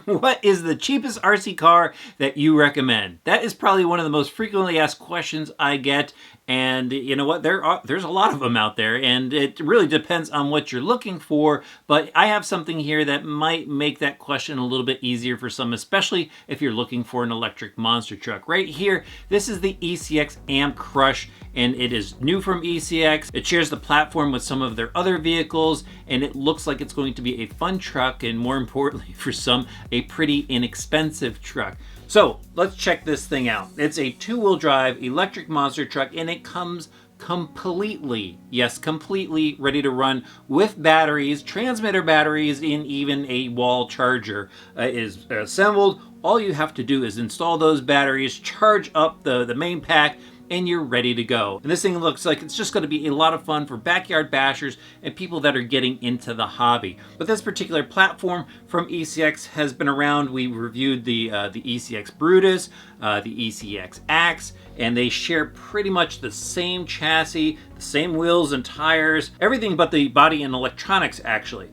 What is the cheapest RC car that you recommend? That is probably one of the most frequently asked questions I get. And you know what? There's a lot of them out there, and it really depends on what you're looking for. But I have something here that might make that question a little bit easier for some, especially if you're looking for an electric monster truck. Right here, this is the ECX AMP Crush, and it is new from ECX. It shares the platform with some of their other vehicles, and it looks like it's going to be a fun truck, and more importantly for some, a pretty inexpensive truck. So let's check this thing out. It's a two-wheel drive electric monster truck, and it comes completely, yes, completely ready to run with batteries, transmitter batteries, and even a wall charger. It is assembled. All you have to do is install those batteries, charge up the main pack, and you're ready to go. And this thing looks like it's just going to be a lot of fun for backyard bashers and people that are getting into the hobby. But this particular platform from ECX has been around. We reviewed the ECX Brutus, the ECX Axe, and they share pretty much the same chassis, the same wheels and tires, everything but the body and electronics actually.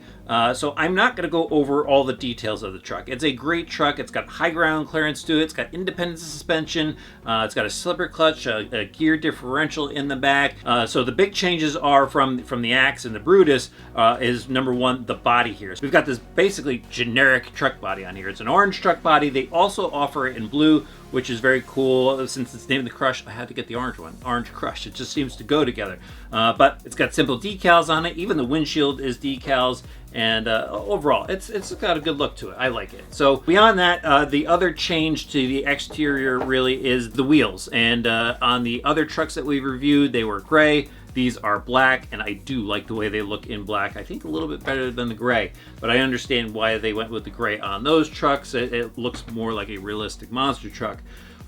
So I'm not going to go over all the details of the truck. It's a great truck. It's got high ground clearance to it. It's got independent suspension. It's got a slipper clutch, a gear differential in the back. So the big changes are from the Axe and the Brutus is number one, the body here. So we've got this basically generic truck body on here. It's an orange truck body. They also offer it in blue, which is very cool. Since it's named the Crush, I had to get the orange one, Orange Crush. It just seems to go together. But it's got simple decals on it. Even the windshield is decals. And overall, it's got a good look to it. I like it. So beyond that, the other change to the exterior really is the wheels. And on the other trucks that we've reviewed, they were gray. These are black, and I do like the way they look in black. I think a little bit better than the gray, but I understand why they went with the gray on those trucks. It looks more like a realistic monster truck.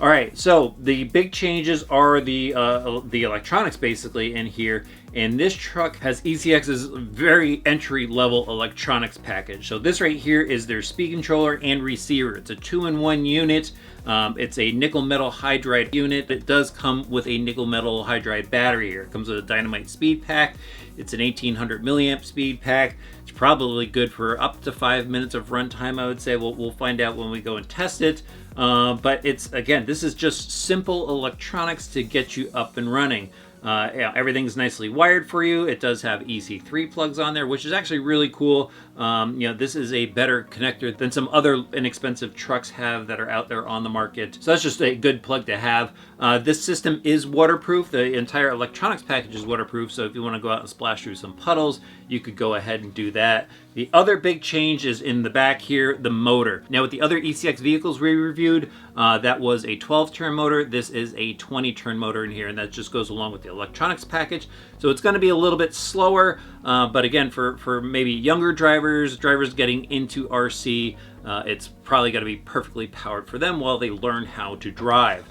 All right, so the big changes are the electronics basically in here, and this truck has ECX's very entry-level electronics package. So this right here is their speed controller and receiver. It's a 2-in-1 unit. It's a nickel metal hydride unit. It does come with a nickel metal hydride battery here. It comes with a dynamite speed pack. It's an 1800 milliamp speed pack. It's probably good for up to 5 minutes of runtime, I would say. We'll find out when we go and test it. But it's, again, this is just simple electronics to get you up and running. Yeah, everything's nicely wired for you. It does have EC3 plugs on there, which is actually really cool. This is a better connector than some other inexpensive trucks have that are out there on the market. So that's just a good plug to have. This system is waterproof. The entire electronics package is waterproof, so if you want to go out and splash through some puddles, you could go ahead and do that. The other big change is in the back here, the motor. Now with the other ECX vehicles we reviewed, that was a 12-turn motor. This is a 20-turn motor in here, and that just goes along with the electronics package. So it's going to be a little bit slower, but again, for maybe younger drivers getting into RC, it's probably going to be perfectly powered for them while they learn how to drive.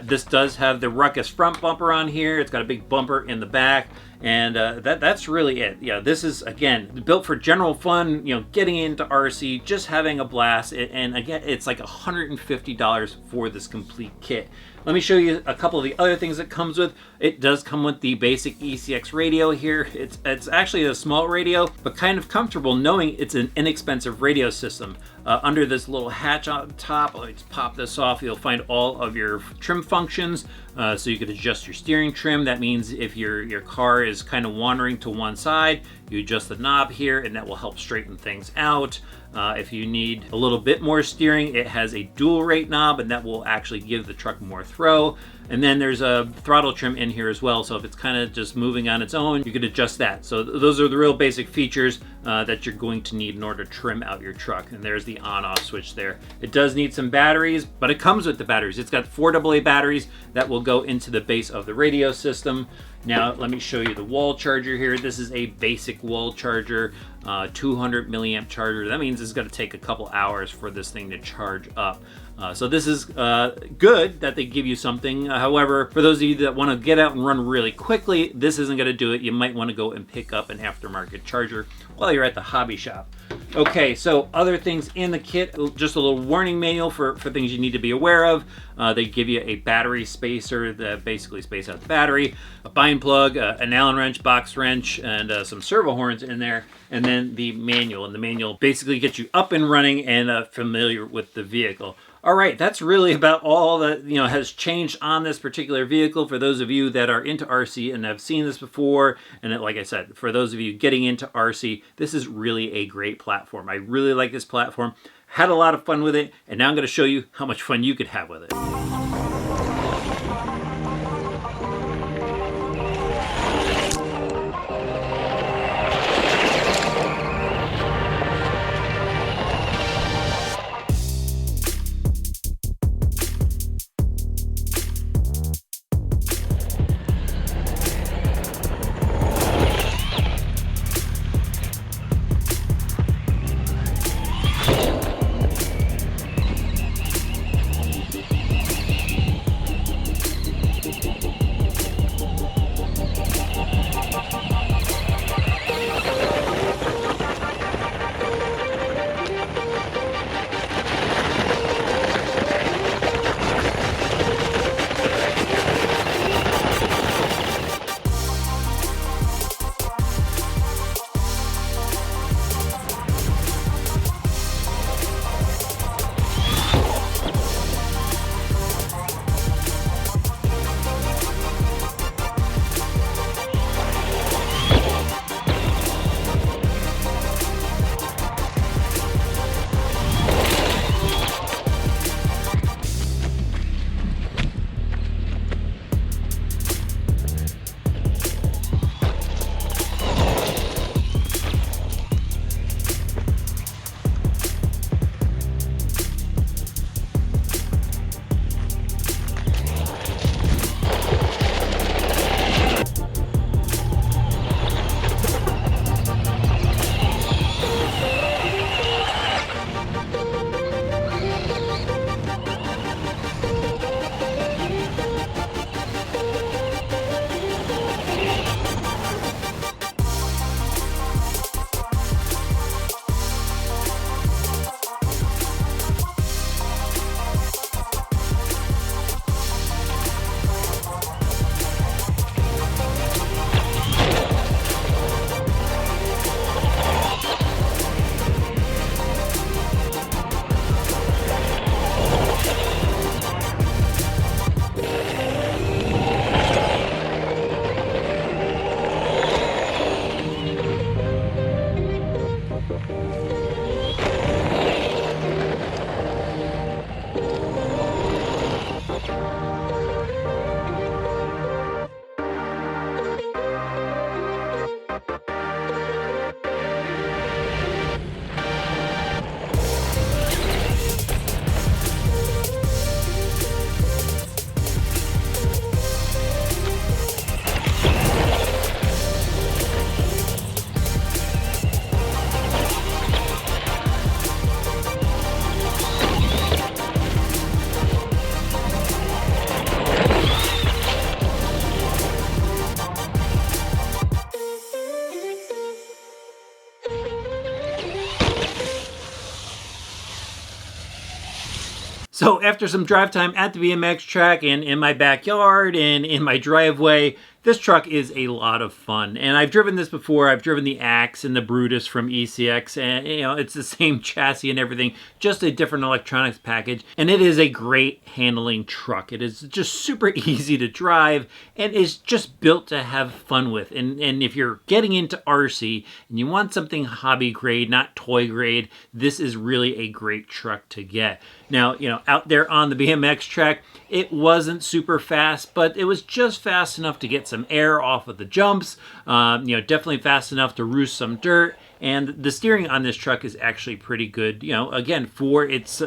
This does have the Ruckus front bumper on here. It's got a big bumper in the back, and that's really it. Yeah, this is, again, built for general fun, getting into RC, just having a blast, and again, it's like $150 for this complete kit. Let me show you a couple of the other things it comes with. It does come with the basic ECX radio here. It's actually a small radio, but kind of comfortable knowing it's an inexpensive radio system. Under this little hatch on top, let me just pop this off, you'll find all of your trim functions. So you could adjust your steering trim. That means if your car is kind of wandering to one side, you adjust the knob here, and that will help straighten things out. If you need a little bit more steering, it has a dual rate knob, and that will actually give the truck more throw. And then there's a throttle trim in here as well, so if it's kind of just moving on its own, you could adjust that. So those are the real basic features that you're going to need in order to trim out your truck. And there's the on-off switch there. It does need some batteries, but it comes with the batteries. It's got 4 AA batteries that will go into the base of the radio system. Now let me show you the wall charger here. This is a basic wall charger, 200 milliamp charger. That means it's going to take a couple hours for this thing to charge up. So this is good that they give you something. However, for those of you that want to get out and run really quickly, this isn't going to do it. You might want to go and pick up an aftermarket charger while you're at the hobby shop. Okay, so other things in the kit, just a little warning manual for things you need to be aware of. They give you a battery spacer that basically space out the battery, a bind plug, an Allen wrench, box wrench, and some servo horns in there, and then the manual. And the manual basically gets you up and running and familiar with the vehicle. All right, that's really about all that has changed on this particular vehicle. For those of you that are into RC and have seen this before, and like I said, for those of you getting into RC, this is really a great platform. I really like this platform. Had a lot of fun with it, and now I'm going to show you how much fun you could have with it. So after some drive time at the BMX track and in my backyard and in my driveway, this truck is a lot of fun. And I've driven this before. I've driven the Axe and the Brutus from ECX, and it's the same chassis and everything, just a different electronics package. And it is a great handling truck. It is just super easy to drive and is just built to have fun with. And if you're getting into RC and you want something hobby grade, not toy grade, this is really a great truck to get. Now, out there on the BMX track, it wasn't super fast, but it was just fast enough to get some air off of the jumps, definitely fast enough to roost some dirt. And the steering on this truck is actually pretty good, again, for its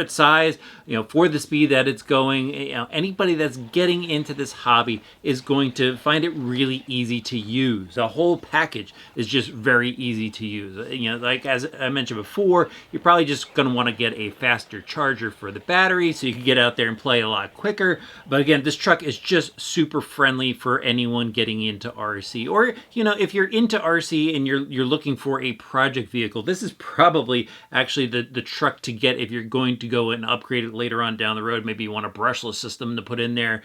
size, for the speed that it's going. Anybody that's getting into this hobby is going to find it really easy to use. The whole package is just very easy to use. Like as I mentioned before, you're probably just going to want to get a faster charger for the battery so you can get out there and play a lot quicker. But again, this truck is just super friendly for anyone getting into RC. Or, if you're into RC and you're looking for for a project vehicle, this is probably actually the truck to get if you're going to go and upgrade it later on down the road. Maybe you want a brushless system to put in there,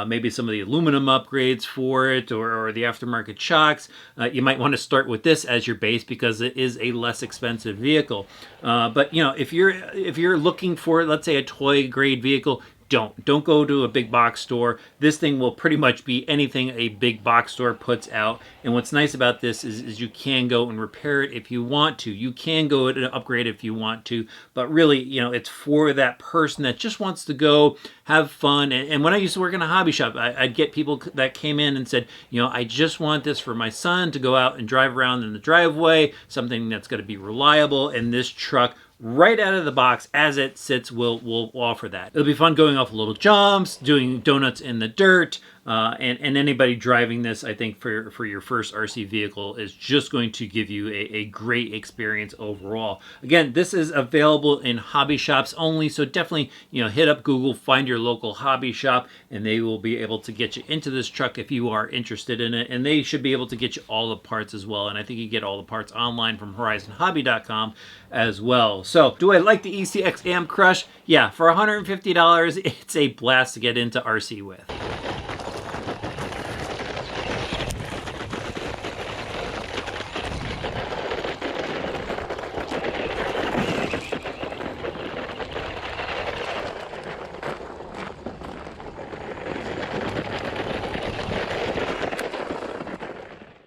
maybe some of the aluminum upgrades for it, or the aftermarket shocks. You might want to start with this as your base because it is a less expensive vehicle. But you know, if you're looking for, let's say, a toy grade vehicle, don't go to a big box store. This thing will pretty much be anything a big box store puts out. And what's nice about this is you can go and repair it if you want to. You can go and upgrade if you want to. But really, you know, it's for that person that just wants to go have fun. And when I used to work in a hobby shop, I'd get people that came in and said, you know, I just want this for my son to go out and drive around in the driveway, something that's going to be reliable. And this truck, right out of the box as it sits, will offer that. It'll be fun going off little jumps, doing donuts in the dirt, and anybody driving this, I think, for your first RC vehicle is just going to give you a great experience overall. Again, this is available in hobby shops only, so definitely, you know, hit up Google, find your local hobby shop, and they will be able to get you into this truck if you are interested in it, and they should be able to get you all the parts as well. And I think you get all the parts online from horizonhobby.com as well. So, do I like the ECX AMP Crush? Yeah, for $150, it's a blast to get into RC with.